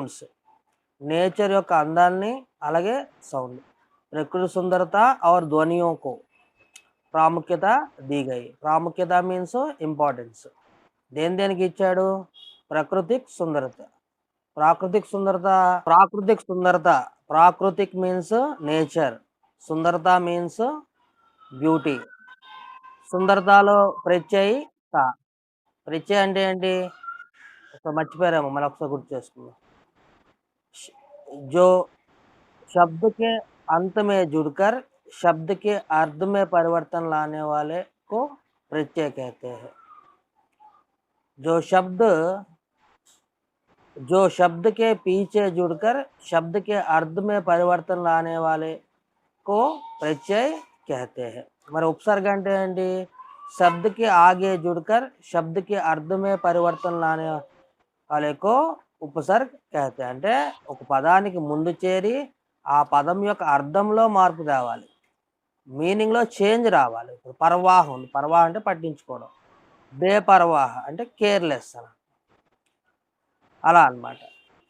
Sounds, nature యొక్క అందాన్ని అలాగే సౌండ్. ప్రకృతి సుందరత और ध्वनियों को ప్రాముఖ్యత दी गई. ప్రాముఖ్యత మీన్స్ ఇంపార్టెన్స్. దేనికి ఇచ్చాడు? ప్రాకృతిక్ సుందరత. ప్రాకృతిక్ మీన్స్ నేచర్, సుందరత మీన్స్ బ్యూటీ. సుందరతలో ప్రత్యయ అంటే ఏంటి? మర్చిపోయారేమో, మళ్ళీ ఒకసారి గుర్తు చేసుకుందాం. जो शब्द के अंत में जुड़कर शब्द के अर्थ में परिवर्तन लाने वाले को प्रत्यय कहते हैं. जो शब्द के पीछे जुड़कर शब्द के अर्थ में परिवर्तन लाने वाले को प्रत्यय कहते हैं. మరి ఉపసర్గ అంటే ఏంటి? शब्द के आगे जुड़कर शब्द के अर्थ में परिवर्तन लाने वाले को ఉపసర్గ कहते हैं. అంటే ఒక పదానికి ముందు చేరి ఆ పదం యొక్క అర్థంలో మార్పు తేవాలి, మీనింగ్లో చేంజ్ రావాలి. ఇప్పుడు పర్వాహం ఉంది, పర్వాహ అంటే పట్టించుకోవడం, బేపర్వాహ అంటే కేర్లెస్ అని, అలా అన్నమాట.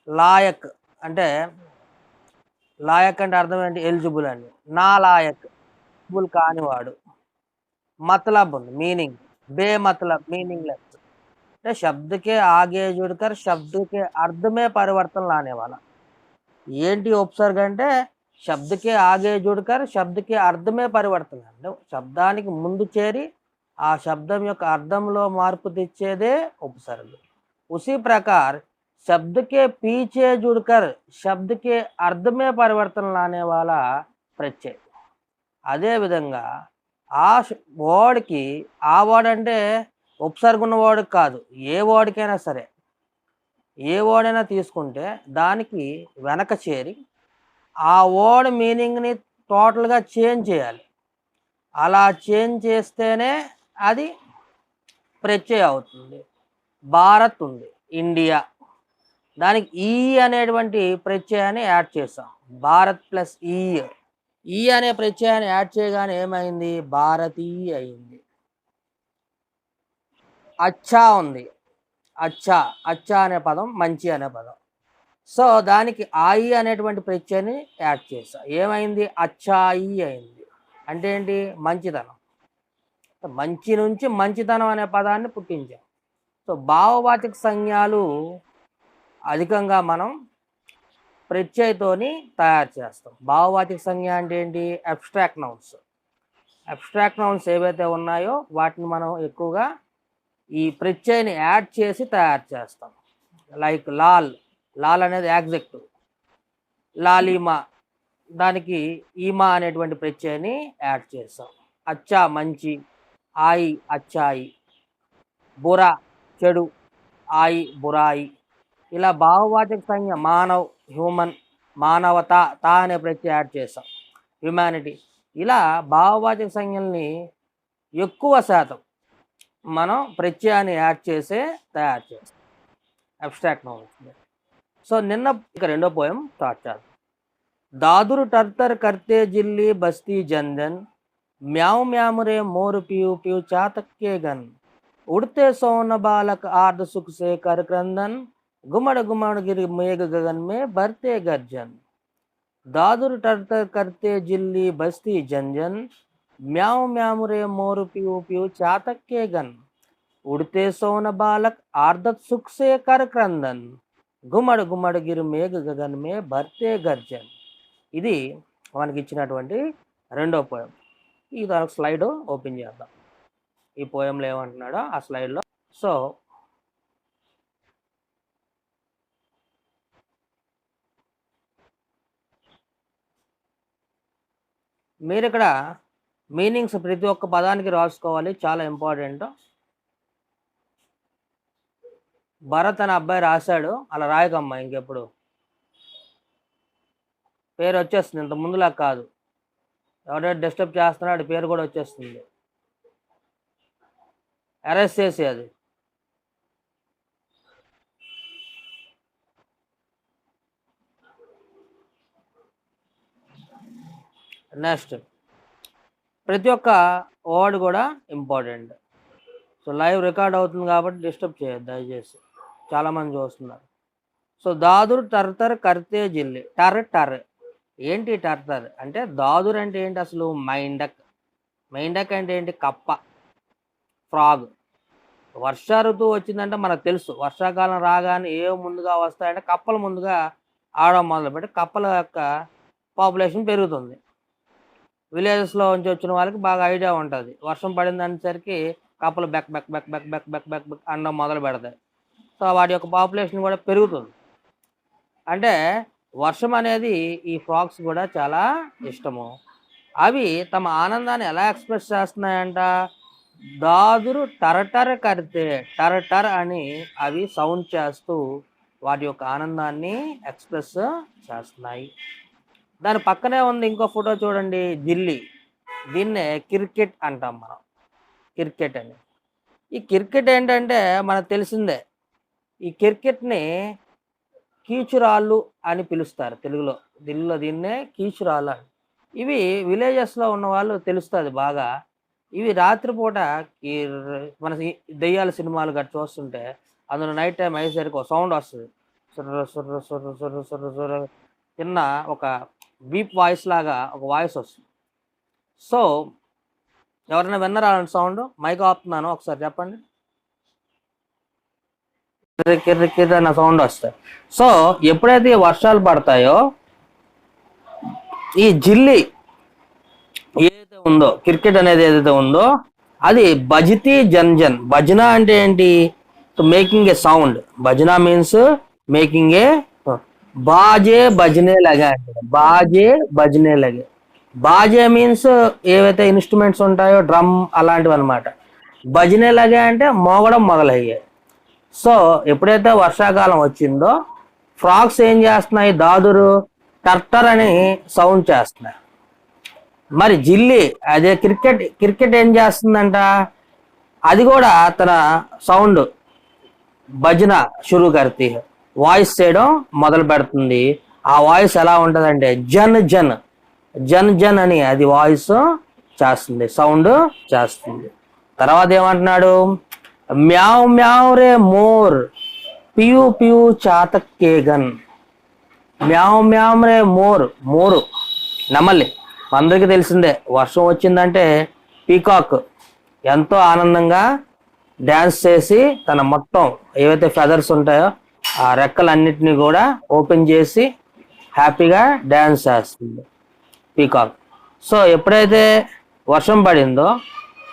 లాయక్ అంటే అర్థం ఏంటి? ఎలిజిబుల్ అని. నా లాయక్ ఎలిజిబుల్ కానివాడు. మతలబ్ ఉంది, మీనింగ్. బేమతలబ్ మీనింగ్లెస్. అంటే शब्द के आगे जुड़कर शब्द के अर्थ में परिवर्तन लाने वाला. ఏంటి ఉపసర్గ అంటే शब्द के आगे जुड़कर शब्द के अर्थ में परिवर्तन. అంటే శబ్దానికి ముందు చేరి ఆ శబ్దం యొక్క అర్థంలో మార్పు తెచ్చేదే ఉపసర్గ. उसी प्रकार शब्द के पीछे जुड़कर शब्द के अर्थ में परिवर्तन लाने वाला प्रत्यय. అదే విధంగా ఆ వర్డ్కి, ఆ వర్డ్ అంటే ఉపసర్గ ఉన్న వర్డ్ కాదు, ఏ వర్డ్కైనా సరే, ఏ వర్డ్ అయినా తీసుకుంటే దానికి వెనక చేరి ఆ వర్డ్ మీనింగ్ని టోటల్గా చేంజ్ చేయాలి. అలా చేంజ్ చేస్తేనే అది ప్రత్యయ అవుతుంది. భారత్ ఉంది, ఇండియా, దానికి ఈ అనేటువంటి ప్రత్యయాన్ని యాడ్ చేసాం. భారత్ ప్లస్ ఈ అనే ప్రత్యయాన్ని యాడ్ చేయగానే ఏమైంది? భారతీయ అయింది. అచ్చా ఉంది, అచ్చా అనే పదం మంచి అనే పదం. సో దానికి ఆయి అనేటువంటి ప్రత్యయాన్ని యాడ్ చేసా, ఏమైంది? అచ్చాయి అయింది. అంటే ఏంటి? మంచితనం. మంచి నుంచి మంచితనం అనే పదాన్ని పుట్టించాం. సో భావవాచక సంజ్ఞాలు అధికంగా మనం ప్రత్యయతోని తయారు చేస్తాం. భావవాచక సంజ్ఞ అంటే ఏంటి? అబ్స్ట్రాక్ట్ నౌన్స్ ఏవైతే ఉన్నాయో వాటిని మనం ఎక్కువగా ఈ ప్రత్యయని యాడ్ చేసి తయారు చేస్తాం. లైక్ లాల్ అనేది యాడ్జెక్టివ్, లాలిమా, దానికి ఈమా అనేటువంటి ప్రత్యయని యాడ్ చేస్తాం. అచ్చా మంచి, ఆయి అచ్చాయి, బురా చెడు, ఆయి బురాయి. ఇలా భావవాచక సంజ్ఞ మానవ్, హ్యూమన్, మానవత, తా అనే ప్రత్యయం యాడ్ చేస్తాం, హ్యుమానిటీ. ఇలా భావవాచక సంజ్ఞల్ని ఎక్కువ శాతం మనం ప్రత్యయాన్ని యాడ్ చేసే తయారు చేస్తాం, అబ్స్ట్రాక్ట్ నౌన్స్. సో నిన్న ఇక రెండో పోయం స్టార్ట్ చేద్దాం. దాదురు టర్తర్ కర్తే జిల్లి బస్తీ జంజన్, म्याऊ म्याऊ रे मोर पीयू पीयू चातक के गन, उड़ते सोन बालक आर्द सुख से कर क्रंदन, गुमड़ गुमड़ गिर मेघ गगन में भरते गर्जन. दादुर टर्तर करते जिल्ली बस्ती जंजन, म्याऊ म्याऊ रे मोर पीयू पीयू चातक के गन, उड़ते सोन बालक आर्दत सुख से कर क्रंदन, గుమ్మడి గుమ్మడి గిరి మేఘ గగన్ మే భర్తే గర్జన్. ఇది మనకి ఇచ్చినటువంటి రెండో పోయం. ఈ దానికి స్లైడ్ ఓపెన్ చేద్దాం. ఈ పోయంలో ఏమంటున్నాడో ఆ స్లైడ్లో. సో మీరు ఇక్కడ మీనింగ్స్ ప్రతి ఒక్క పదానికి రాసుకోవాలి, చాలా ఇంపార్టెంట్. భరత్ అనే అబ్బాయి రాశాడు, అలా రాయకమ్మా ఇంకెప్పుడు. పేరు వచ్చేస్తుంది, ఇంత ముందులా కాదు. ఎవరైనా డిస్టర్బ్ చేస్తున్నాడు పేరు కూడా వచ్చేస్తుంది, అరెస్ట్ చేసి. అది నెక్స్ట్ ప్రతి ఒక్క వర్డ్ కూడా ఇంపార్టెంట్. సో లైవ్ రికార్డ్ అవుతుంది కాబట్టి డిస్టర్బ్ చేయొద్దు దయచేసి, చాలామంది చూస్తున్నారు. సో దాదురు టర్టర్ కర్తే జిల్లి టర్ టర్ ఏంటి టర్టర్ అంటే దాదురు అంటే ఏంటి అసలు మైండక్. మైండక్ అంటే ఏంటి కప్ప, ఫ్రాగ్. వర్ష ఋతువు వచ్చిందంటే మనకు తెలుసు వర్షాకాలం రాగానే ఏ ముందుగా వస్తాయంటే కప్పలు ముందుగా ఆడడం మొదలుపెట్టి కప్పల యొక్క పాపులేషన్ పెరుగుతుంది. విలేజెస్లో నుంచి వచ్చిన వాళ్ళకి బాగా ఐడియా ఉంటుంది. వర్షం పడింది అనేసరికి కప్పలు బెక్ బెక్ బెక్ బెక్ బెక్ బెక్ బెక్ బెక్ అనడం మొదలు పెడతాయి. సో వాటి యొక్క పాపులేషన్ కూడా పెరుగుతుంది. అంటే వర్షం అనేది ఈ ఫ్రాగ్స్ కూడా చాలా ఇష్టము. అవి తమ ఆనందాన్ని ఎలా ఎక్స్ప్రెస్ చేస్తున్నాయంట, దాదురు టరటర్ కడితే టరటర్ అని అవి సౌండ్ చేస్తూ వాటి యొక్క ఆనందాన్ని ఎక్స్ప్రెస్ చేస్తున్నాయి. దాని పక్కనే ఉంది ఇంకో ఫోటో చూడండి, జిల్లి. దీన్నే క్రికెట్ అంటాం మనం, క్రికెట్ అని. ఈ క్రికెట్ ఏంటంటే మనకు తెలిసిందే, ఈ క్రికెట్ని కీచురాళ్ళు అని పిలుస్తారు తెలుగులో. ఢిల్లీలో దీన్నే కీచురాళ్ళు అని. ఇవి విలేజెస్లో ఉన్న వాళ్ళు తెలుస్తుంది బాగా. ఇవి రాత్రిపూట ఈ మన దెయ్యాల సినిమాలు గట్రా చూస్తుంటే అందులో నైట్ టైం అయ్యేసరికి ఒక సౌండ్ వస్తుంది, సుర్ర సుర్ర సుర్ర సుర్ర సుర్ర సుర్ర, చిన్న ఒక బీప్ వాయిస్ లాగా ఒక వాయిస్ వస్తుంది. సో ఎవరైనా విన్నరా అలాంటి సౌండ్? మైక్ ఆపుతున్నాను, ఒకసారి చెప్పండి. కిర్ర కిర్ర అన్న సౌండ్ వస్తాయి. సో ఎప్పుడైతే వర్షాలు పడతాయో ఈ జిల్లి ఏదైతే ఉందో, క్రికెట్ అనేది ఏదైతే ఉందో అది బజితి జన్జన్. భజన అంటే ఏంటి? Making a sound. భజన మీన్స్ మేకింగ్ ఏ బాజే భజనే లగే అంటే బాజే భజనే లగే. బాజే మీన్స్ ఏవైతే ఇన్స్ట్రుమెంట్స్ ఉంటాయో డ్రమ్ అలాంటివి అనమాట. భజనే లగే అంటే మోగడం మొదలయ్యాయి. సో ఎప్పుడైతే వర్షాకాలం వచ్చిందో ఫ్రాగ్స్ ఏం చేస్తున్నాయి, దాదురు టర్టర్ అని సౌండ్ చేస్తున్నాయి. మరి జిల్లి అదే క్రికెట్, క్రికెట్ ఏం చేస్తుందంట, అది కూడా తన సౌండ్ భజన షురూ కర్తీ, వాయిస్ చేయడం మొదలు పెడుతుంది. ఆ వాయిస్ ఎలా ఉంటుందంటే జన్ జన్ జన్ జన్ అని అది వాయిస్ చేస్తుంది, సౌండ్ చేస్తుంది. తర్వాత ఏమంటున్నాడు, మ్యావ్ మ్యావ్ రే మోర్ పియు పియు చాతకేగన్. మ్యావ్ మ్యావ్ రే మోర్, మోరు నమ్మల్లి. అందరికీ తెలిసిందే వర్షం వచ్చిందంటే పీకాక్ ఎంతో ఆనందంగా డ్యాన్స్ చేసి తన మొత్తం ఏవైతే ఫెదర్స్ ఉంటాయో ఆ రెక్కలన్నిటినీ కూడా ఓపెన్ చేసి హ్యాపీగా డ్యాన్స్ చేస్తుంది పీకాక్. సో ఎప్పుడైతే వర్షం పడిందో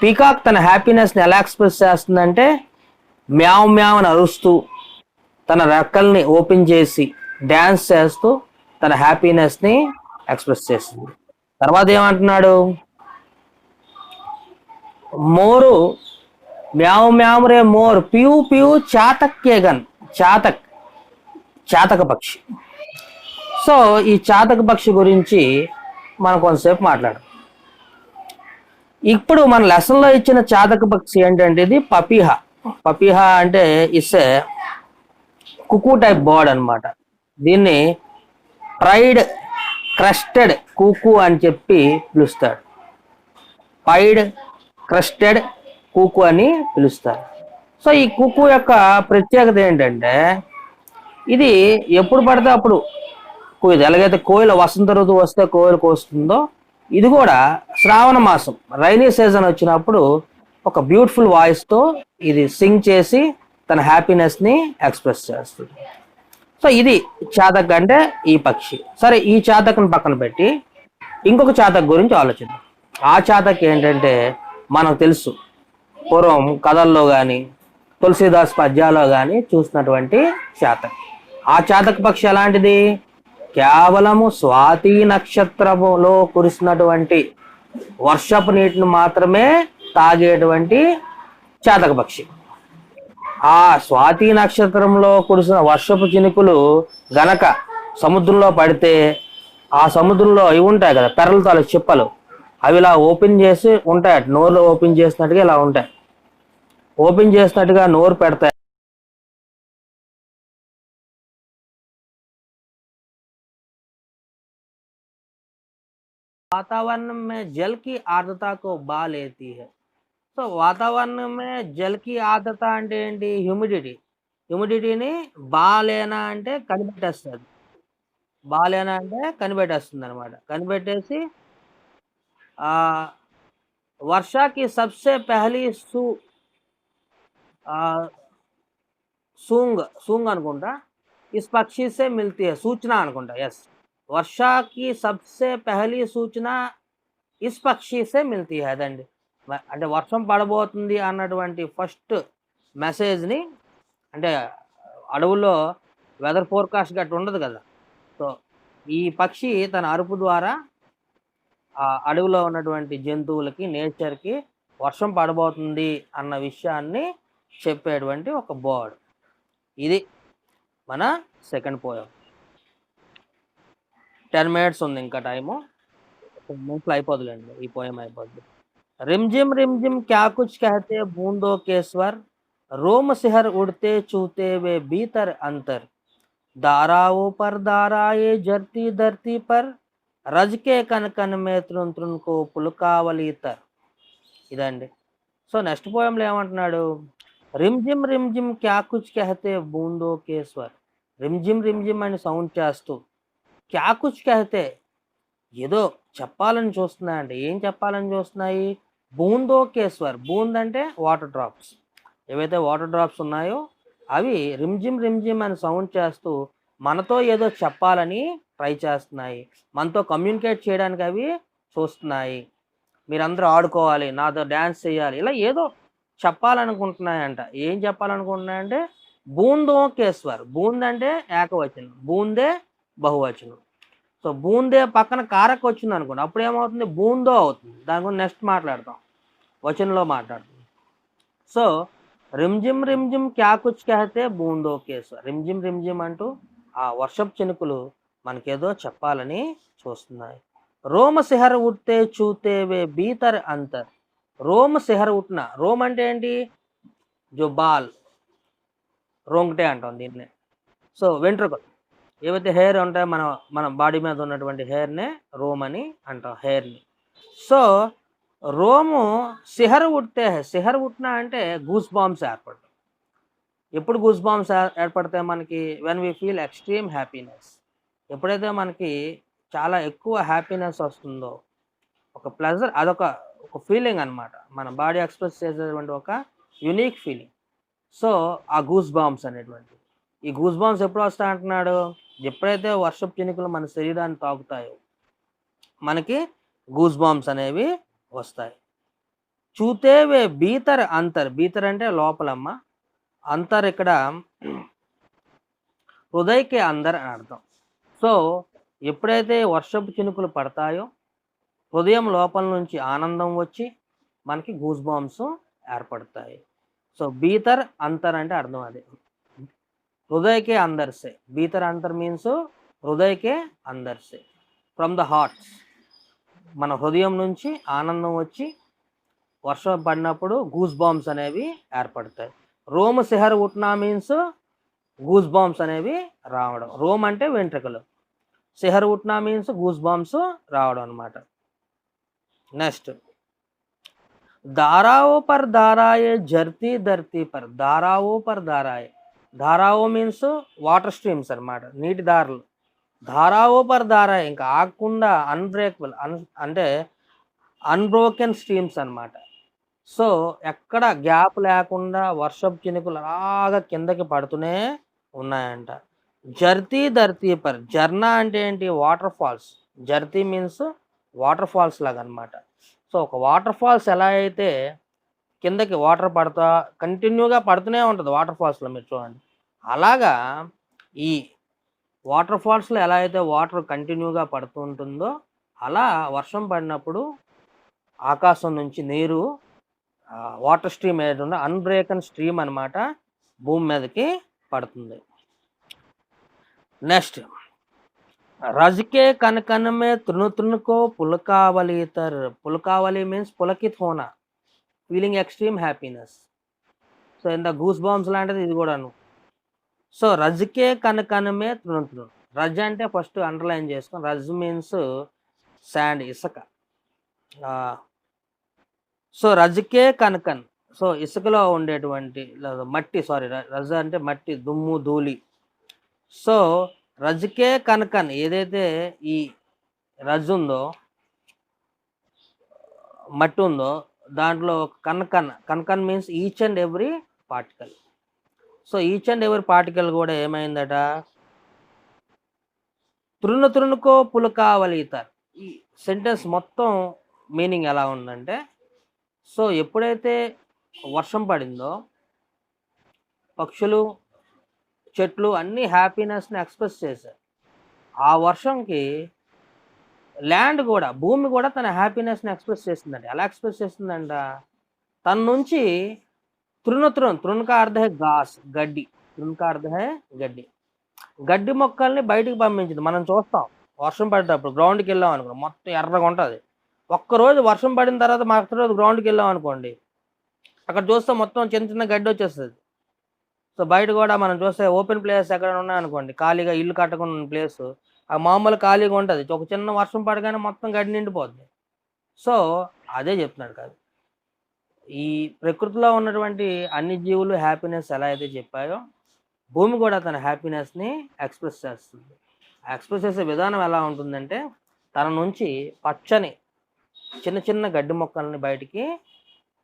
పీకాక్ తన హ్యాపీనెస్ని ఎలా ఎక్స్ప్రెస్ చేస్తుందంటే మ్యావ్ మ్యావ్ అని అరుస్తూ తన రెక్కల్ని ఓపెన్ చేసి డ్యాన్స్ చేస్తూ తన హ్యాపీనెస్ని ఎక్స్ప్రెస్ చేస్తుంది. తర్వాత ఏమంటున్నాడు, మోరు మ్యావ్ మ్యావ్ రే మోర్ పియూ పియూ చాతక్కేగన్. చాతక్, చాతక పక్షి. సో ఈ చాతక పక్షి గురించి మనం కొంతసేపు మాట్లాడదాం. ఇప్పుడు మన లెసన్లో ఇచ్చిన చాతక పక్షి ఏంటంటే ఇది పపీహ. పపీహ అంటే ఇస్తే కుకు టైప్ బర్డ్ అనమాట. దీన్ని ప్రైడ్ క్రస్టెడ్ కూకు అని చెప్పి పిలుస్తాడు. పైడ్ క్రస్టెడ్ కూకు అని పిలుస్తారు. సో ఈ కుక్కు యొక్క ప్రత్యేకత ఏంటంటే ఇది ఎప్పుడు పడితే అప్పుడు కూయదు. ఎలాగైతే కోయిల వసంత ఋతువు వస్తే కోయిల కోస్తుందో ఇది కూడా శ్రావణ మాసం రైనీ సీజన్ వచ్చినప్పుడు ఒక బ్యూటిఫుల్ వాయిస్తో ఇది సింగ్ చేసి తన హ్యాపీనెస్ని ఎక్స్ప్రెస్ చేస్తుంది. సో ఇది చాతక్ అంటే ఈ పక్షి. సరే ఈ చాతక్ని పక్కన పెట్టి ఇంకొక చాతక్ గురించి ఆలోచిద్దాం. ఆ చాతక్ ఏంటంటే మనకు తెలుసు, పూర్వం కథల్లో కానీ తులసీదాస్ పద్యాల్లో కానీ చూసినటువంటి చాతక్. ఆ చాతక్ పక్షి ఎలాంటిది, కేవలము స్వాతి నక్షత్రములో కురిసినటువంటి వర్షపు నీటిని మాత్రమే తాగేటువంటి చాతక పక్షి. ఆ స్వాతి నక్షత్రంలో కురిసిన వర్షపు చినుకులు గనక సముద్రంలో పడితే ఆ సముద్రంలో ఇవి ఉంటాయి కదా పెరలతో చిప్పలు, అవి ఇలా ఓపెన్ చేసి ఉంటాయి, నోరు ఓపెన్ చేసినట్టుగా ఇలా ఉంటాయి, ఓపెన్ చేసినట్టుగా నోరు పెడతాయి. वातावरण में जल की आर्द्रता को बा लेती है. సో వాతావరణమే జల్కి ఆర్ద్రత అంటే ఏంటి, హ్యూమిడిటీ. హ్యూమిడిటీని బాలేనా అంటే కనిపెట్టేస్తుంది. బాలేనా అంటే కనిపెట్టేస్తుంది అనమాట. కనిపెట్టేసి ఆ वर्षा की सबसे पहली आ, सूंग सूंग అనుకుంటా इस पक्षी से मिलती है सूचना అనుకుంటా यस वर्षा की सबसे पहली सूचना इस పక్షి से मिलती है అదండి అంటే వర్షం పడబోతుంది అన్నటువంటి ఫస్ట్ మెసేజ్ని అంటే అడవుల్లో వెదర్ ఫోర్కాస్ట్ గట్ట ఉండదు కదా సో ఈ పక్షి తన అరుపు ద్వారా ఆ అడవిలో ఉన్నటువంటి జంతువులకి నేచర్కి వర్షం పడబోతుంది అన్న విషయాన్ని చెప్పేటువంటి ఒక బర్డ్. ఇది మన సెకండ్ పోయం. 10 మినిట్స్ ఉంది ఇంకా టైము. 10 మినిట్స్లో అయిపోదులేండి, ఈ పోయం అయిపోద్ది. रिमझिम रिमझिम क्या कुछ कहते बूंदों के स्वर रोम सिहर उड़ते चूते वे भीतर अंतर धाराओं पर धाराएं जरती धरती पर रज के कन कन में త్రున్ త్రున్ కో పులకావలి తర్. ఇదండి. సో నెక్స్ట్ పోయంలో ఏమంటున్నాడు, రిమ్జిమ్ రిమ్జిమ్ క్యా కుచ్ కెహతే బూందో కే స్వర్. రిమ్జిమ్ రిమ్జిమ్ అని సౌండ్ చేస్తూ క్యా కుచ్ కెహతే ఏదో చెప్పాలని చూస్తున్నాయండి. ఏం చెప్పాలని చూస్తున్నాయి, బూందో కే స్వర్. బూంద్ అంటే వాటర్ డ్రాప్స్. ఏవైతే వాటర్ డ్రాప్స్ ఉన్నాయో అవి రిమ్జిమ్ రిమ్జిమ్ అని సౌండ్ చేస్తూ మనతో ఏదో చెప్పాలని ట్రై చేస్తున్నాయి, మనతో కమ్యూనికేట్ చేయడానికి అవి చూస్తున్నాయి. మీరందరూ ఆడుకోవాలి, నాతో డ్యాన్స్ చేయాలి, ఇలా ఏదో చెప్పాలనుకుంటున్నాయంట. ఏం చెప్పాలనుకుంటున్నాయంటే బూందో కేశ్వర్. బూంద్ అంటే ఏకవచనం, బూందే బహువచనం. సో బూందే పక్కన కారక్ వచ్చింది అనుకోండి, అప్పుడు ఏమవుతుంది, బూందో అవుతుంది. దాని గురించి నెక్స్ట్ మాట్లాడతాం, వచనంలో మాట్లాడతాం. సో రిమ్జిమ్ రిమ్జిమ్ క్యా కుచ్ కెహతే బూందో కేశ్వర్. రిమ్జిమ్ రిమ్జిమ్ అంటూ ఆ వర్షపు చినుకులు మనకేదో చెప్పాలని చూస్తున్నాయి. రోమ సిహర్ ఉట్టే చూతే వే భీతర్ అంతర్. రోమ సిహర్ ఉట్న. రోమ్ అంటే ఏంటి, జో బాల్, రోంగటే అంటాం దీన్నే. సో వెంట్రుకలు ఏవైతే హెయిర్ ఉంటాయో మన మన బాడీ మీద ఉన్నటువంటి హెయిర్నే రోమ్ అని అంటాం, హెయిర్ని. సో రోము సిహర్ ఉట్టే, సిహర్ ఉట్న అంటే గూస్ బాంబ్స్ ఏర్పడతాయి. ఎప్పుడు గూస్ బాంబ్స్ ఏర్పడతాయి మనకి, when we feel extreme happiness. ఎప్పుడైతే మనకి చాలా ఎక్కువ హ్యాపీనెస్ వస్తుందో, ఒక ప్లెజర్, అదొక ఒక ఫీలింగ్ అనమాట, మన బాడీ ఎక్స్ప్రెస్ చేసేటువంటి ఒక యునిక్ ఫీలింగ్. సో ఆ గూస్ బాంబ్స్ అనేటువంటి, ఈ గూస్ బాంబ్స్ ఎప్పుడు వస్తాయి అంటున్నాడు, ఎప్పుడైతే వర్షపు చినుకులు మన శరీరాన్ని తాకుతాయో మనకి గూస్ బాంబ్స్ అనేవి వస్తాయి. చూతేవే భీతర్ అంతర్. భీతర్ అంటే లోపలమ్మ, అంతర్ ఇక్కడ హృదయకి అందర్ అని అర్థం. సో ఎప్పుడైతే వర్షపు చినుకులు పడతాయో హృదయం లోపల నుంచి ఆనందం వచ్చి మనకి గూస్ బాంబ్స్ ఏర్పడతాయి. సో భీతర్ అంతర్ అంటే అర్థం అదే, హృదయకే అందర్సే. భీతర్ అంతర్ మీన్స్ హృదయకే అందర్సే, ఫ్రమ్ ద హార్ట్స్. మన హృదయం నుంచి ఆనందం వచ్చి వర్షం పడినప్పుడు గూస్ బాంబ్స్ అనేవి ఏర్పడతాయి. రోమ్ సిహర్ ఉట్నా మీన్స్ గూస్ బాంబ్స్ అనేవి రావడం. రోమ్ అంటే వెంట్రుకలు, సిహర్ ఉట్నా మీన్స్ గూస్ బాంబ్స్ రావడం అనమాట. నెక్స్ట్ धाराओं पर धाराए जरती धरती पर. धाराओं पर धाराए. ధారావో మీన్స్ వాటర్ స్ట్రీమ్స్ అనమాట, నీటి దారులు. ధారావో పర్ ధారాए ఇంకా ఆగకుండా, అన్బ్రేకబుల్, అంటే అన్బ్రోకెన్ స్ట్రీమ్స్ అనమాట. సో ఎక్కడ గ్యాప్ లేకుండా వర్షపు చినుకులు అలాగా కిందకి పడుతూనే ఉన్నాయంట. జర్తీ ధర్తీ పర్. జర్నా అంటే ఏంటి, వాటర్ ఫాల్స్. జర్తీ మీన్స్ వాటర్ ఫాల్స్ లాగా అనమాట. సో ఒక వాటర్ ఫాల్స్ ఎలా అయితే కిందకి వాటర్ పడుతా కంటిన్యూగా పడుతూనే ఉంటుంది వాటర్ ఫాల్స్లో, మీరు చూడండి. అలాగా ఈ వాటర్ ఫాల్స్లో ఎలా అయితే వాటర్ కంటిన్యూగా పడుతూ ఉంటుందో అలా వర్షం పడినప్పుడు ఆకాశం నుంచి నీరు, వాటర్ స్ట్రీమ్ ఏది ఉందో అన్బ్రేకన్ స్ట్రీమ్ అనమాట, భూమి మీదకి పడుతుంది. నెక్స్ట్ రజకే కనకన్ మే తృను తృనుకో పులకావలి తర్. పులకావలి మీన్స్ పులకిత్ హోనా, ఫీలింగ్ ఎక్స్ట్రీమ్ హ్యాపీనెస్. సో ఇంత గూస్ బాంబ్స్ లాంటిది ఇది కూడాను. సో రజకే కనకన్ మే తృను తృను. రజ్ అంటే ఫస్ట్ అండర్లైన్ చేసుకొని, రజ్ మీన్స్ శాండ్, ఇసుక. సో రజకే కనకన్, సో ఇసుకలో ఉండేటువంటి మట్టి, సారీ రజ అంటే మట్టి, దుమ్ము ధూళి. సో రజ్కే కనకన్, ఏదైతే ఈ రజ్ ఉందో, మట్టి ఉందో, దాంట్లో కనకన్, కనకన్ means each and every particle. So each and every particle కూడా ఏమైందట, తృణకో పులకావలితారు. ఈ సెంటెన్స్ మొత్తం మీనింగ్ ఎలా ఉందంటే, సో ఎప్పుడైతే వర్షం పడిందో పక్షులు, చెట్లు అన్నీ హ్యాపీనెస్ని ఎక్స్ప్రెస్ చేశారు. ఆ వర్షంకి ల్యాండ్ కూడా, భూమి కూడా తన హ్యాపీనెస్ని ఎక్స్ప్రెస్ చేసిందండి. ఎలా ఎక్స్ప్రెస్ చేసిందంట, తన నుంచి తృణక అర్థ హై ఘాస్, గడ్డి, తృణక అర్థ హై గడ్డి, గడ్డి మొక్కల్ని బయటికి పంపించింది. మనం చూస్తాం వర్షం పడేటప్పుడు గ్రౌండ్కి వెళ్ళాం అనుకో, మొత్తం ఎర్రగా ఉంటుంది. ఒక్కరోజు వర్షం పడిన తర్వాత మరుసటి రోజు గ్రౌండ్కి వెళ్ళాం అనుకోండి, అక్కడ చూస్తే మొత్తం చిన్న చిన్న గడ్డి వచ్చేస్తుంది. సో బయట కూడా మనం చూస్తే ఓపెన్ ప్లేస్ ఎక్కడ ఉన్నాయనుకోండి, ఖాళీగా ఇల్లు కట్టకుండా ఉన్న ప్లేస్, ఆ మామూలు ఖాళీగా ఉంటుంది, ఒక చిన్న వర్షం పడగానే మొత్తం గడ్డి నిండిపోద్ది. సో అదే చెప్తున్నాడు కాదు, ఈ ప్రకృతిలో ఉన్నటువంటి అన్ని జీవులు హ్యాపీనెస్ ఎలా అయితే చెప్పాయో, భూమి కూడా తన హ్యాపీనెస్ని ఎక్స్ప్రెస్ చేస్తుంది. ఎక్స్ప్రెస్ చేసే విధానం ఎలా ఉంటుందంటే, తన నుంచి పచ్చని చిన్న చిన్న గడ్డి మొక్కల్ని బయటికి,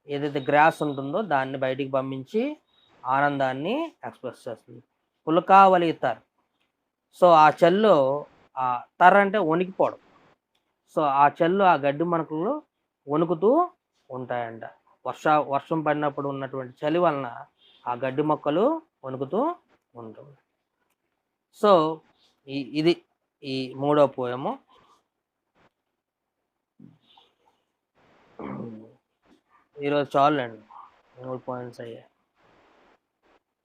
ఏదైతే గ్రాస్ ఉంటుందో దాన్ని బయటికి పంపించి ఆనందాన్ని ఎక్స్ప్రెస్ చేస్తుంది. పులకావలి తర్. సో ఆ చల్లో, ఆ తర్ అంటే వణికిపోవడం. సో ఆ చల్లు, ఆ గడ్డి మొక్కలు వణుకుతూ ఉంటాయంట. వర్షం పడినప్పుడు ఉన్నటువంటి చలి వలన ఆ గడ్డి మొక్కలు వణుకుతూ ఉంటుంది. సో ఇది ఈ మూడో పోయము. ఈరోజు చాలండి, 3 పాయింట్స్ అయ్యాయి.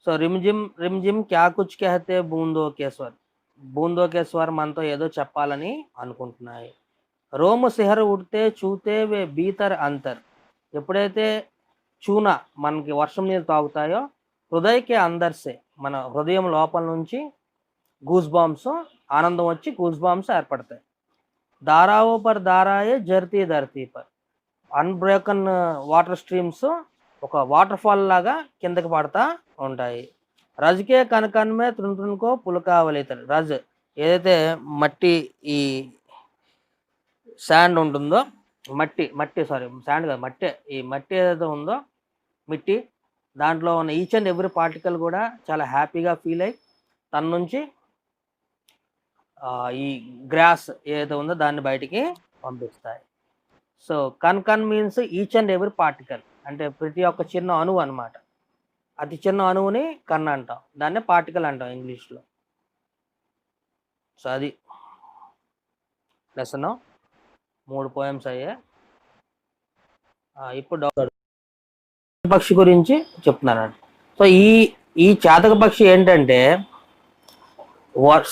సో రిమ్జిమ్ క్యా కుచ్ కెహతే బూందోకేశ్వర్. బూందోకేశ్వర్ మనతో ఏదో చెప్పాలని అనుకుంటున్నాయి. రోము సిహర్ ఉడితే చూతే వే బీతర్ అంతర్. ఎప్పుడైతే చూనా మనకి వర్షం నీరు తాగుతాయో, హృదయకే అందర్సే, మన హృదయం లోపల నుంచి గూస్ బాంబ్స్, ఆనందం వచ్చి గూస్ బాంబ్స్ ఏర్పడతాయి. దారావో per దారాయే జర్తీ ధర్తీ per. Unbroken water streams ఒక వాటర్ ఫాల్ లాగా కిందకి పడతా ఉంటాయి. రజ్కే కనకన్మే తృణకో పులకావలితారు. రజ్ ఏదైతే మట్టి, ఈ శాండ్ ఉంటుందో, మట్టి సారీ శాండ్ కాదు, మట్టి, ఈ మట్టి ఏదైతే ఉందో మిట్టి, దాంట్లో ఉన్న ఈచ్ అండ్ ఎవ్రీ పార్టికల్ కూడా చాలా హ్యాపీగా ఫీల్ అయ్యి తన నుంచి ఈ గ్రాస్ ఏదైతే ఉందో దాన్ని బయటికి పంపిస్తాయి. సో కన్ means each and every particle, అంటే ప్రతి ఒక్క చిన్న అణువు అనమాట. అతి చిన్న అణువుని కన్ అంటాం, దాన్నే పార్టికల్ అంటాం ఇంగ్లీష్లో. సో అది లెసన్. 3 పోయమ్స్ అయ్యాయి. ఇప్పుడు పక్షి గురించి చెప్తున్నానండి. సో ఈ చాతక పక్షి ఏంటంటే,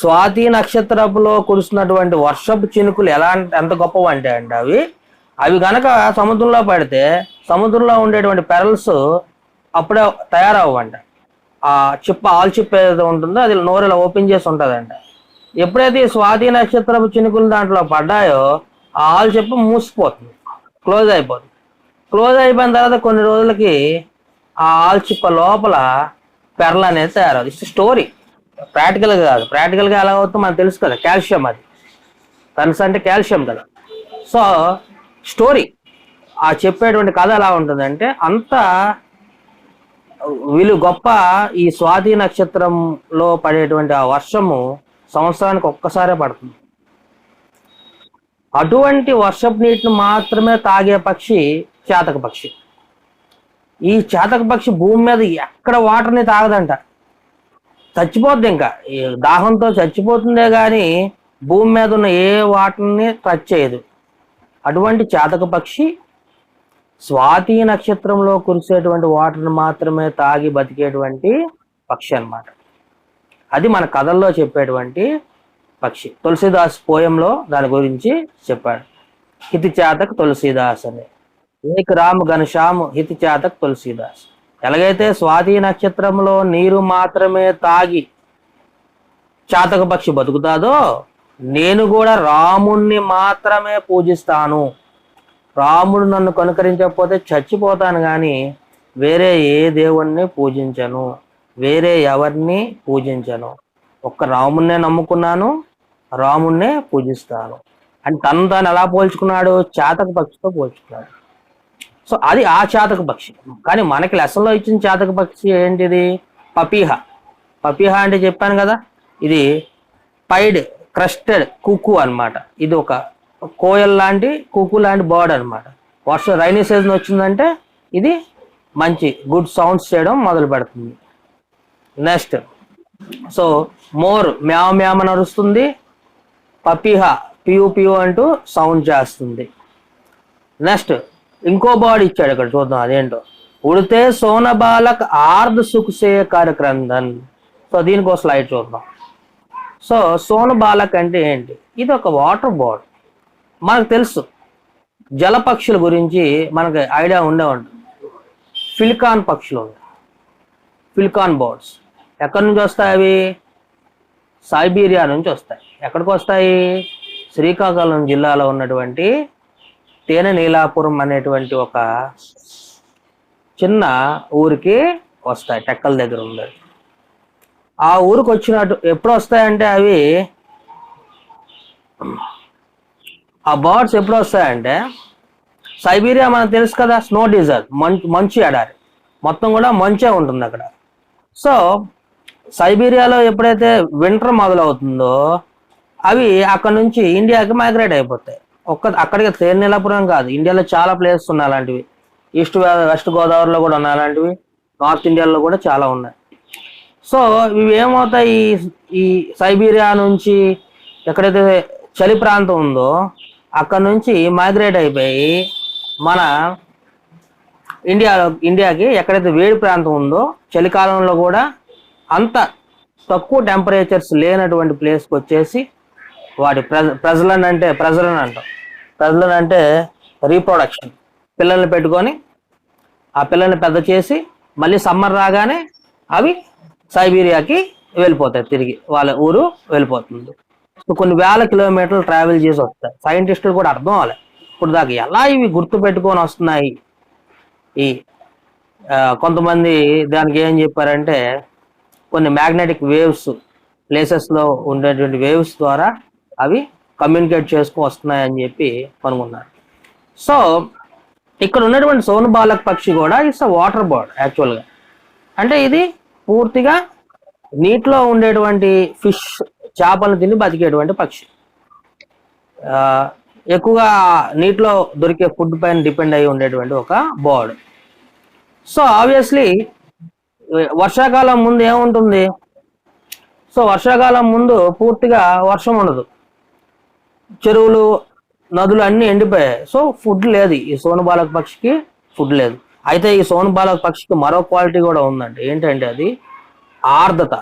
స్వాతి నక్షత్రంలో కురుస్తున్నటువంటి వర్షపు చినుకులు ఎంత గొప్పవి అంటే అండి, అవి కనుక సముద్రంలో పడితే సముద్రంలో ఉండేటువంటి పెరల్స్ అప్పుడే తయారవ్వంట. ఆ ఆల్ చిప్ ఏదైతే ఉంటుందో అది నోరెలా ఓపెన్ చేసి ఉంటుందంట. ఎప్పుడైతే ఈ స్వాతి నక్షత్రపు చినుకులు దాంట్లో పడ్డాయో ఆ ఆల్ చిప్ మూసిపోతుంది, క్లోజ్ అయిపోతుంది. క్లోజ్ అయిపోయిన తర్వాత కొన్ని రోజులకి ఆ ఆల్ చిప్ప లోపల పెరల్ అనేది తయారవుతుంది. ఇట్స్ స్టోరీ, ప్రాక్టికల్గా కాదు. ప్రాక్టికల్గా ఎలా అవుతుందో మనకు తెలుసు కదా, కాల్షియం, అది కన్స్ అంటే కాల్షియం కదా. సో స్టోరీ, ఆ చెప్పేటువంటి కథ ఎలా ఉంటుందంటే, అంత గొప్ప ఈ స్వాతి నక్షత్రంలో పడేటువంటి ఆ వర్షము సంవత్సరానికి ఒక్కసారే పడుతుంది. అటువంటి వర్షపు నీటిని మాత్రమే తాగే పక్షి చాతక పక్షి. ఈ చాతక పక్షి భూమి మీద ఎక్కడ వాటర్ని తాగదంట, చచ్చిపోద్ది. ఇంకా ఈ దాహంతో చచ్చిపోతుందే కానీ భూమి మీద ఉన్న ఏ వాటర్ని టచ్ చేయదు. అటువంటి చాతక పక్షి స్వాతి నక్షత్రంలో కురిసేటువంటి వాటర్ని మాత్రమే తాగి బతికేటువంటి పక్షి అన్నమాట. అది మన కథల్లో చెప్పేటువంటి పక్షి. తులసిదాస్ పోయంలో దాని గురించి చెప్పాడు. హితి చాతక్ తులసిదాస్ అని, ఏక్ రామ్ ఘనశ్యామ్ హితి చాతక్ తులసిదాస్. ఎలాగైతే స్వాతి నక్షత్రంలో నీరు మాత్రమే తాగి చాతక పక్షి బతుకుతాదో, నేను కూడా రాముణ్ణి మాత్రమే పూజిస్తాను. రాముడు నన్ను కనుకరించకపోతే చచ్చిపోతాను, కానీ వేరే ఏ దేవుణ్ణి పూజించను, వేరే ఎవరిని పూజించను, ఒక్క రామున్నే నమ్ముకున్నాను, రామున్నే పూజిస్తాను అని తాను ఎలా పోల్చుకున్నాడు? చాతక పక్షితో పోల్చుకున్నాడు. సో అది ఆ చాతక పక్షి. కానీ మనకి లెసన్లో ఇచ్చిన చాతక పక్షి ఏంటిది? పపీహ. పపీహ అంటే చెప్పాను కదా, ఇది పైడ్ క్రస్టెడ్ కుక్కు అనమాట. ఇది ఒక కోయల్ లాంటి కుక్కు లాంటి బర్డ్ అనమాట. రైనీ సీజన్ వచ్చిందంటే ఇది మంచి గుడ్ సౌండ్స్ చేయడం మొదలు పెడుతుంది. నెక్స్ట్, సో మోర్ మ్యావ్ మ్యామ్ అని అరుస్తుంది, పపీహ పియూ పియూ అంటూ సౌండ్ చేస్తుంది. నెక్స్ట్ ఇంకో బర్డ్ ఇచ్చాడు ఇక్కడ, చూద్దాం అదేంటో. ఉడితే సోనబాలక్ ఆర్ధ సుఖసే కార్యక్రందన్. సో దీనికి ఒక స్లైడ్ చూద్దాం. సో సోనబాలక్ అంటే ఏంటి? ఇది ఒక వాటర్ బర్డ్. మనకు తెలుసు జలపక్షుల గురించి మనకు ఐడియా ఉండే ఉంటుంది. ఫిల్కాన్ పక్షులు ఉన్నాయి, ఫిల్కాన్ బర్డ్స్. ఎక్కడి నుంచి వస్తాయి అవి? సైబీరియా నుంచి వస్తాయి. ఎక్కడికి వస్తాయి? శ్రీకాకుళం జిల్లాలో ఉన్నటువంటి తేనె నీలాపురం అనేటువంటి ఒక చిన్న ఊరికి వస్తాయి, టెక్కల దగ్గర ఉండేది. ఆ ఊరికి వచ్చినట్టు ఎప్పుడు వస్తాయంటే అవి, ఆ బర్డ్స్ ఎప్పుడు వస్తాయంటే, సైబీరియా మనకు తెలుసు కదా, స్నో డిజర్ట్, మంచు ఎడారి, మొత్తం కూడా మంచే ఉంటుంది అక్కడ. సో సైబీరియాలో ఎప్పుడైతే వింటర్ మొదలవుతుందో అవి అక్కడ నుంచి ఇండియాకి మైగ్రేట్ అయిపోతాయి. అక్కడికి తేనెలాపురం కాదు, ఇండియాలో చాలా ప్లేసెస్ ఉన్నాయి అలాంటివి. వెస్ట్ గోదావరిలో కూడా ఉన్నాయి అలాంటివి, నార్త్ ఇండియాలో కూడా చాలా ఉన్నాయి. సో ఇవి ఏమవుతాయి, ఈ సైబీరియా నుంచి ఎక్కడైతే చలి ప్రాంతం ఉందో అక్కడ నుంచి మైగ్రేట్ అయిపోయి మన ఇండియాకి ఎక్కడైతే వేడి ప్రాంతం ఉందో చలికాలంలో కూడా అంత తక్కువ టెంపరేచర్స్ లేనటువంటి ప్లేస్కి వచ్చేసి వాటి ప్రజలన్ అంటే రీప్రొడక్షన్, పిల్లల్ని పెట్టుకొని ఆ పిల్లల్ని పెద్ద చేసి మళ్ళీ సమ్మర్ రాగానే అవి సైబీరియాకి వెళ్ళిపోతాయి, తిరిగి వాళ్ళ ఊరు వెళ్ళిపోతుంది. సో కొన్ని వేల కిలోమీటర్లు ట్రావెల్ చేసి వస్తాయి. సైంటిస్టులు కూడా అర్థం అవ్వాలి ఇప్పుడు దాకా ఎలా ఇవి గుర్తు పెట్టుకొని వస్తున్నాయి. ఈ కొంతమంది దానికి ఏం చెప్పారంటే, కొన్ని మ్యాగ్నెటిక్ వేవ్స్ ప్లేసెస్లో ఉండేటువంటి వేవ్స్ ద్వారా అవి కమ్యూనికేట్ చేసుకుని వస్తున్నాయని చెప్పి కనుగొన్నారు. సో ఇక్కడ ఉన్నటువంటి సోనబాలక్ పక్షి కూడా ఇట్స్ అ వాటర్ బర్డ్ యాక్చువల్గా. అంటే ఇది పూర్తిగా నీటిలో ఉండేటువంటి ఫిష్, చేపలను తిని బతికేటువంటి పక్షి. ఎక్కువగా నీటిలో దొరికే ఫుడ్ పైన డిపెండ్ అయి ఉండేటువంటి ఒక బర్డ్. సో ఆబ్వియస్లీ వర్షాకాలం ముందు ఏముంటుంది? సో వర్షాకాలం ముందు పూర్తిగా వర్షం ఉండదు, చెరువులు నదులు అన్నీ ఎండిపోయాయి. సో ఫుడ్ లేదు, ఈ సోనబాలక్ పక్షికి ఫుడ్ లేదు. అయితే ఈ సోనబాలక్ పక్షికి మరో క్వాలిటీ కూడా ఉందండి. ఏంటంటే అది ఆర్ద్రత.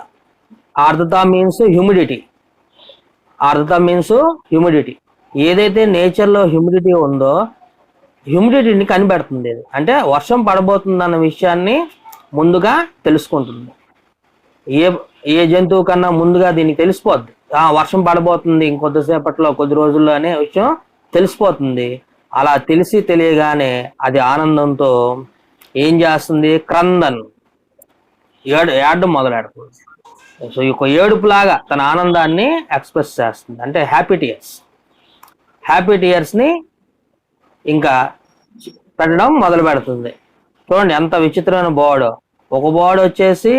ఆర్ద్రత మీన్స్ హ్యూమిడిటీ. ఆర్ద్రత మీన్స్ హ్యూమిడిటీ. ఏదైతే నేచర్లో హ్యూమిడిటీ ఉందో హ్యూమిడిటీని కనిపెడుతుంది. అంటే వర్షం పడబోతుందన్న విషయాన్ని ముందుగా తెలుసుకుంటుంది. ఏ జంతువు కన్నా ముందుగా దీనికి తెలిసిపోద్ది, వర్షం పడబోతుంది ఇంకొద్దిసేపట్లో, కొద్ది రోజుల్లో అనే విషయం తెలిసిపోతుంది. అలా తెలియగానే అది ఆనందంతో ఏం చేస్తుంది? క్రందన్, ఏడడం మొదలెడుతుంది. సో ఈ ఒక ఏడుపులాగా తన ఆనందాన్ని ఎక్స్ప్రెస్ చేస్తుంది. అంటే హ్యాపీ టీయర్స్ని ఇంకా పెట్టడం మొదలు పెడుతుంది. చూడండి ఎంత విచిత్రమైన బర్డ్. ఒక బర్డ్ వచ్చేసి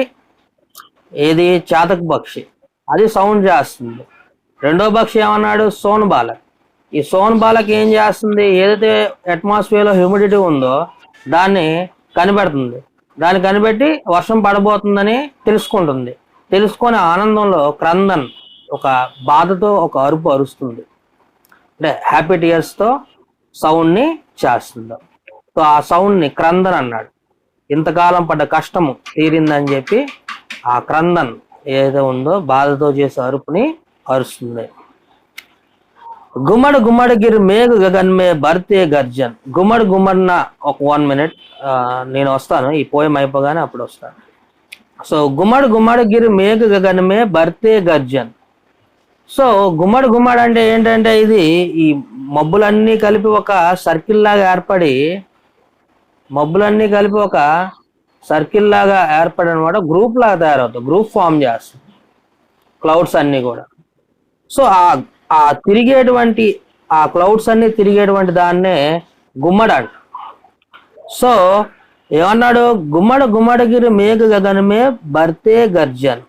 ఏది చాతక పక్షి, అది సౌండ్ చేస్తుంది. రెండో పక్షి ఏమన్నాడు? సోనబాలక్. ఈ సోనబాలక్ ఏం చేస్తుంది? ఏదైతే అట్మాస్ఫియర్లో హ్యూమిడిటీ ఉందో దాన్ని కనిపెడుతుంది. దాన్ని కనిపెట్టి వర్షం పడబోతుందని తెలుసుకుంటుంది. తెలుసుకొని ఆనందంలో క్రందన్, ఒక బాధతో ఒక అరుపు అరుస్తుంది. అంటే హ్యాపీ టీయర్స్తో సౌండ్ని చేస్తుంది. సో ఆ సౌండ్ని క్రందన్ అన్నాడు. ఇంతకాలం పడ్డ కష్టము తీరిందని చెప్పి ఆ క్రందన్ ఏదైతే ఉందో బాధతో చేసే అరుపుని అరుస్తుంది. గుమ్మడి గుమ్మడిగిరి మేఘ గగన్ మే భర్తే గర్జన్. గుమ్మడిన ఒక 1 minute, నేను వస్తాను, ఈ పోయం అయిపోగానే అప్పుడు వస్తాను. సో గుమ్మడిగిరి మేఘ గగన్ మే భర్తే గర్జన్. సో గుమ్మడి అంటే ఏంటంటే ఇది ఈ మబ్బులన్నీ కలిపి ఒక సర్కిల్ లాగా ఏర్పడి, మబ్బులన్నీ కలిపి ఒక సర్కిల్ లాగా ఏర్పడి అనమాట గ్రూప్ లాగా తయారవుతుంది, గ్రూప్ ఫామ్ చేస్తుంది క్లౌడ్స్ అన్నీ కూడా. సో ఆ తిరిగేటువంటి ఆ క్లౌడ్స్ అన్ని తిరిగేటువంటి దాన్నే గుమ్మడి అంట. సో ఏమన్నాడు, గుమ్మడిగిరి మేఘ గగనమే భర్తే గర్జన్.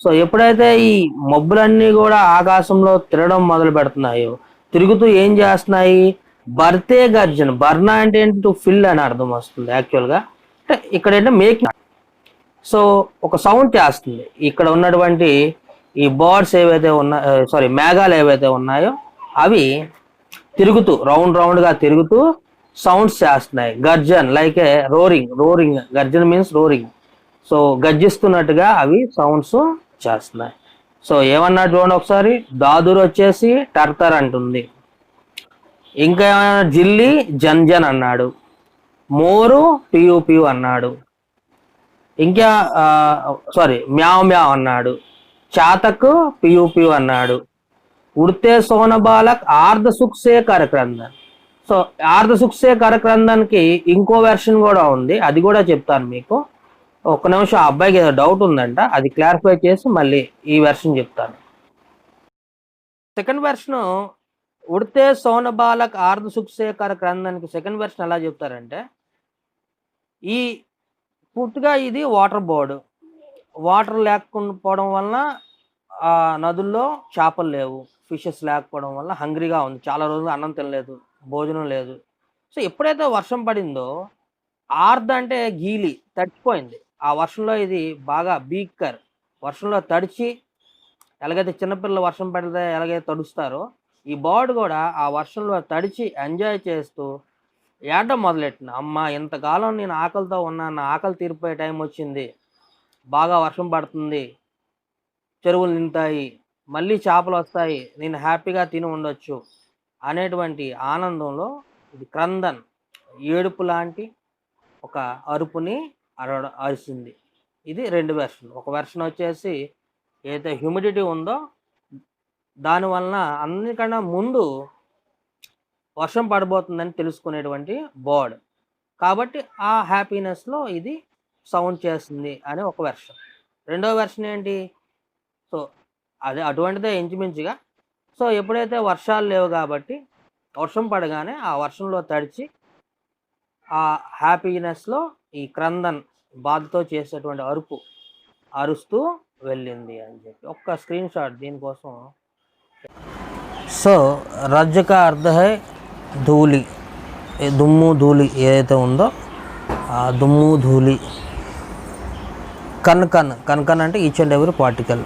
సో ఎప్పుడైతే ఈ మబ్బులన్నీ కూడా ఆకాశంలో తిరగడం మొదలు పెడుతున్నాయో, తిరుగుతూ ఏం చేస్తున్నాయి, భర్తే గర్జన్. బర్న అంటే ఏంటి, టు ఫిల్ అని అర్థం వస్తుంది యాక్చువల్గా. అంటే ఇక్కడ ఏంటంటే మేకింగ్. సో ఒక సౌండ్ చేస్తుంది. ఇక్కడ ఉన్నటువంటి ఈ బర్డ్స్ ఏవైతే ఉన్నాయో, మేఘాలు ఏవైతే ఉన్నాయో అవి తిరుగుతూ రౌండ్గా తిరుగుతూ సౌండ్స్ చేస్తున్నాయి. గర్జన్ లైక్ ఏ రోరింగ్. గర్జన్ మీన్స్ రోరింగ్. సో గర్జిస్తున్నట్టుగా అవి సౌండ్స్ చేస్తున్నాయి. సో ఏమన్నాడు చూడండి ఒకసారి, దాదురు వచ్చేసి టర్టర్ అంటుంది, ఇంకా ఏమైనా జిల్లి జన్ అన్నాడు, మోరు పియు అన్నాడు, ఇంకా మ్యావ్ అన్నాడు, చాతక్ పియు అన్నాడు, ఉడితే సోనబాలక్ ఆర్ధ సుఖ్సే కరక్రందన్. సో ఆర్ధ సుఖ్సే కరక్రందన్కి ఇంకో వెర్షన్ కూడా ఉంది, అది కూడా చెప్తాను మీకు. ఒక్క నిమిషం, ఆ అబ్బాయికి ఏదో డౌట్ ఉందంట, అది క్లారిఫై చేసి మళ్ళీ ఈ వెర్షన్ చెప్తాను. సెకండ్ వెర్షన్ ఉడితే సోనబాలక్ ఆర్ధ సుఖ్సే కరక్రందన్కి సెకండ్ వెర్షన్ ఎలా చెప్తారంటే, ఈ పూర్తిగా ఇది వాటర్ బోర్డు. వాటర్ లేకపోవడం వలన ఆ నదుల్లో చేపలు లేవు, ఫిషెస్ లేకపోవడం వల్ల హంగ్రీగా ఉంది, చాలా రోజులు అన్నం తినలేదు, భోజనం లేదు. సో ఎప్పుడైతే వర్షం పడిందో, ఆర్ధ అంటే గీలి తడిచిపోయింది. ఆ వర్షంలో ఇది బాగా బీకర్ వర్షంలో తడిచి, ఎలాగైతే చిన్నపిల్లలు వర్షం పడితే ఎలాగైతే తడుస్తారో, ఈ బర్డ్ కూడా ఆ వర్షంలో తడిచి ఎంజాయ్ చేస్తూ ఏడడం మొదలెట్టింది. అమ్మ, ఇంతకాలం నేను ఆకలితో ఉన్నాను, నా ఆకలి తీరిపోయే టైం వచ్చింది, బాగా వర్షం పడుతుంది, చెరువులు నింటాయి, మళ్ళీ చేపలు వస్తాయి, నేను హ్యాపీగా తిని ఉండొచ్చు అనేటువంటి ఆనందంలో ఇది క్రందన్, ఏడుపు లాంటి ఒక అరుపుని అరిసింది. ఇది రెండు వెర్షన్. ఒక వెర్షన్ వచ్చేసి ఏదైతే హ్యూమిడిటీ ఉందో దానివలన అన్నికన్నా ముందు వర్షం పడబోతుందని తెలుసుకునేటువంటి బర్డ్, కాబట్టి ఆ హ్యాపీనెస్లో ఇది సౌండ్ చేస్తుంది అని ఒక వెర్షన్. రెండో వెర్షన్ ఏంటి, సో అదే అటువంటిదే ఇంచుమించుగా. సో ఎప్పుడైతే వర్షాలు లేవు కాబట్టి వర్షం పడగానే ఆ వర్షంలో తడిచి ఆ హ్యాపీనెస్లో ఈ క్రందన్ బాధతో చేసేటువంటి అరుపు అరుస్తూ వెళ్ళింది అని చెప్పి ఒక్క స్క్రీన్ షాట్ దీనికోసం. సో రజ్జక అర్థ హై ధూళి, దుమ్ము ధూళి ఏదైతే ఉందో ఆ దుమ్ము ధూళి. కన్కన్ అంటే each and every particle.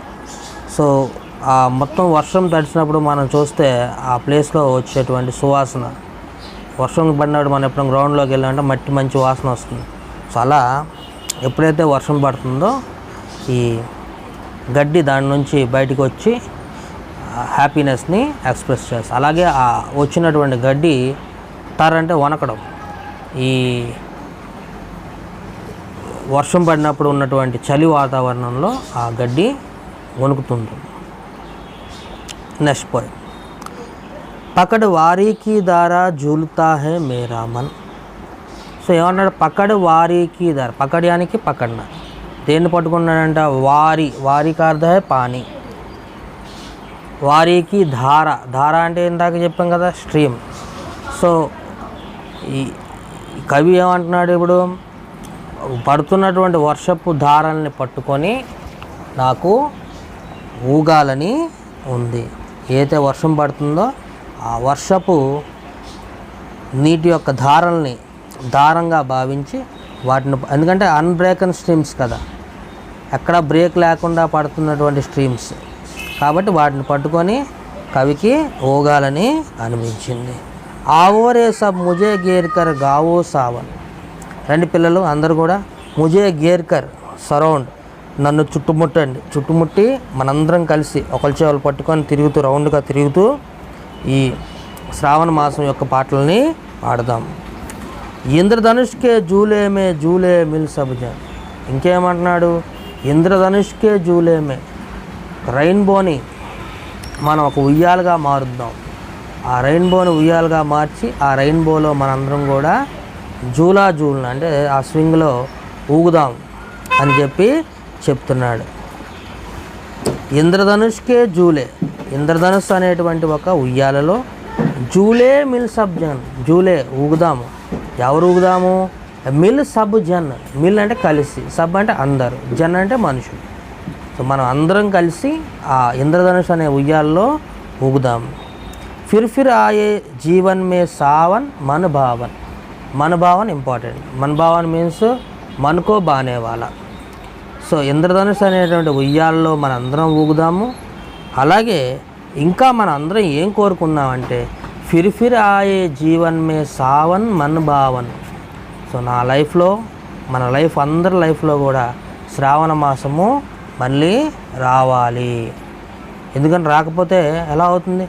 So ఆ మొత్తం వర్షం తడిచినప్పుడు మనం చూస్తే ఆ ప్లేస్లో వచ్చేటువంటి సువాసన, వర్షం పడినప్పుడు మనం ఎప్పుడైనా గ్రౌండ్లోకి వెళ్ళాలంటే మట్టి మంచి వాసన వస్తుంది. సో అలా ఎప్పుడైతే వర్షం పడుతుందో ఈ గడ్డి దాని నుంచి బయటకు వచ్చి హ్యాపీనెస్ని ఎక్స్ప్రెస్ చేస్తుంది. అలాగే ఆ వచ్చినటువంటి గడ్డి అంటే వనకడం, ఈ వర్షం పడినప్పుడు ఉన్నటువంటి చలి వాతావరణంలో ఆ గడ్డి వణుకుతుంది. నెక్స్ట్ పాయింట్, పకడ్ వారీకి దారా జూలుతా హే మేరా మన్. సో ఏమన్నాడు, పకడ్ వారీకి దార, పకడ్యానికి పకడ్న, దేన్ని పట్టుకున్నాడంట, వారీకి అర్థ హే పానీ, వారీకి ధార అంటే ఇందాక చెప్పాం కదా స్ట్రీమ్. సో ఈ కవి ఏమంటున్నాడు, ఇప్పుడు పడుతున్నటువంటి వర్షపు ధారల్ని పట్టుకొని నాకు ఊగాలని ఉంది. ఏదైతే వర్షం పడుతుందో ఆ వర్షపు నీటి యొక్క ధారల్ని దారంగా భావించి వాటిని, ఎందుకంటే అన్బ్రేకన్ స్ట్రీమ్స్ కదా, ఎక్కడ బ్రేక్ లేకుండా పడుతున్నటువంటి స్ట్రీమ్స్ కాబట్టి వాటిని పట్టుకొని కవికి ఊగాలని అనిపించింది. ఆవోరే సబ్ ముజే గేర్కర్ గావో సావన్. రండి పిల్లలు అందరూ కూడా, ముజే గేర్కర్ సరౌండ్, నన్ను చుట్టుముట్టి మనందరం కలిసి ఒకరి చేవలు పట్టుకొని తిరుగుతూ రౌండ్గా తిరుగుతూ ఈ శ్రావణ మాసం యొక్క పాటలని పాడదాం. ఇంద్రధనుష్కే జూలేమే జూలే మిల్ సబ్జన్. ఇంకేమంటున్నాడు, ఇంద్రధనుష్కే జూలేమే, రెయిన్బోని మనం ఒక ఉయ్యాలుగా మారుద్దాం. ఆ రెయిన్బోని ఉయ్యాలుగా మార్చి ఆ రెయిన్బోలో మనందరం కూడా జూలా అంటే ఆ స్వింగ్లో ఊగుదాం అని చెప్పి చెప్తున్నాడు. ఇంద్రధనుష్కే జూలే, ఇంద్రధనుస్సు అనేటువంటి ఒక ఉయ్యాలలో జూలే మిల్ సబ్ జన్, జూలే ఊగుదాము. ఎవరు ఊగుదాము? మిల్ సబ్ జన్, మిల్ అంటే కలిసి, సబ్ అంటే అందరు, జన్ అంటే మనుషులు. సో మనం అందరం కలిసి ఆ ఇంద్రధనుష్ అనే ఉయ్యాలలో ఊగుదాము. ఫిర్ ఆయే జీవన్ మే సావన్ మన భావన్, మన భావన్ ఇంపార్టెంట్. మన భావన్ మీన్స్ మనకో బానేవాలా. సో ఇంద్రధనుష్ అనేటువంటి ఉయ్యాలలో మన అందరం ఊగుదాము. అలాగే ఇంకా మన అందరం ఏం కోరుకుందామంటే ఫిర్ ఆయే జీవన్ మే సావన్ మన భావన్. సో నా లైఫ్లో, మన లైఫ్ అందరి లైఫ్లో కూడా శ్రావణ మాసము మళ్ళీ రావాలి. ఎందుకంటే రాకపోతే ఎలా అవుతుంది?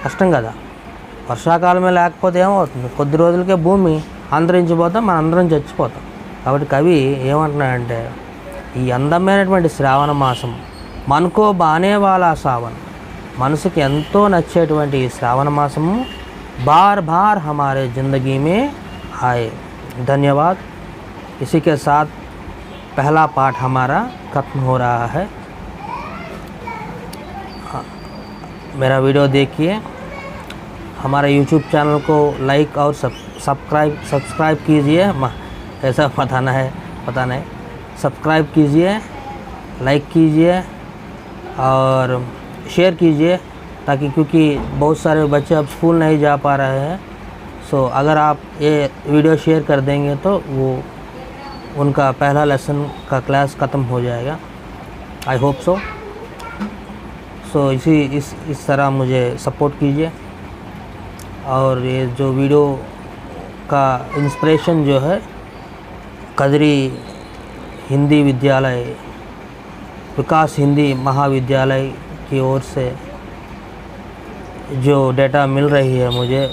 కష్టం కదా. వర్షాకాలమే లేకపోతే ఏమవుతుంది? కొద్ది రోజులకే భూమి అంతరించిపోతాం, మన అందరం చచ్చిపోతాం. కాబట్టి కవి ఏమంటున్నాడంటే ఈ అందమైనటువంటి శ్రావణ మాసం మనకో బానే వాలా సావన్, మనసుకి ఎంతో నచ్చేటువంటి ఈ శ్రావణ మాసము బార్ బార్ హమారే జిందగీ మే आए. धन्यवाद. इसी के साथ पहला पाठ हमारा खत्म हो रहा है. मेरा वीडियो देखिए, हमारे YouTube चैनल को लाइक और सब्सक्राइब कीजिए. कैसा बताना है पता नहीं. सब्सक्राइब कीजिए, लाइक कीजिए और शेयर कीजिए, ताकि क्योंकि बहुत सारे बच्चे अब स्कूल नहीं जा पा रहे हैं. सो अगर आप ये वीडियो शेयर कर देंगे तो वो उनका पहला लेसन का क्लास ख़त्म हो जाएगा. I hope so. सो इस तरह मुझे सपोर्ट कीजिए. और ये जो वीडियो का इंस्पिरेशन जो है कदरी हिंदी विद्यालय, विकास हिंदी महाविद्यालय की ओर से जो डेटा मिल रही है मुझे,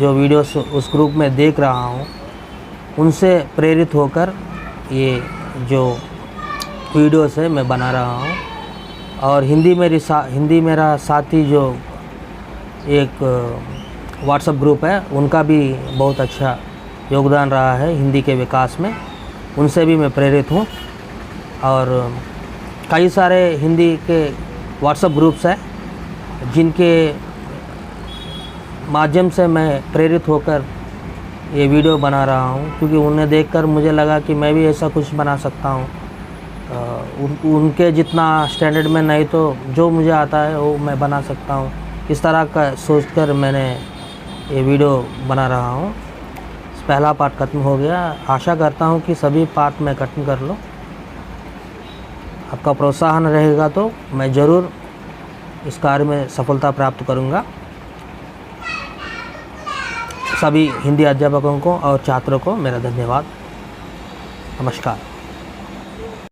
जो वीडियोस उस ग्रुप में देख रहा हूँ, उनसे प्रेरित होकर ये जो वीडियोस है मैं बना रहा हूँ. और हिंदी मेरा साथी जो एक व्हाट्सएप ग्रुप है, उनका भी बहुत अच्छा योगदान रहा है हिंदी के विकास में. उनसे भी मैं प्रेरित हूँ. और कई सारे हिंदी के व्हाट्सएप ग्रुप्स हैं जिनके माध्यम से मैं प्रेरित होकर ये वीडियो बना रहा हूँ, क्योंकि उन्हें देखकर मुझे लगा कि मैं भी ऐसा कुछ बना सकता हूँ. उनके जितना स्टैंडर्ड में नहीं तो जो मुझे आता है वो मैं बना सकता हूँ. इस तरह का सोचकर मैंने ये वीडियो बना रहा हूँ. पहला पार्ट खत्म हो गया. आशा करता हूँ कि सभी पार्ट मैं खत्म कर लूँ. आपका प्रोत्साहन रहेगा तो मैं ज़रूर इस कार्य में सफलता प्राप्त करूँगा. सभी हिंदी अध्यापकों को और छात्रों को मेरा धन्यवाद. नमस्कार.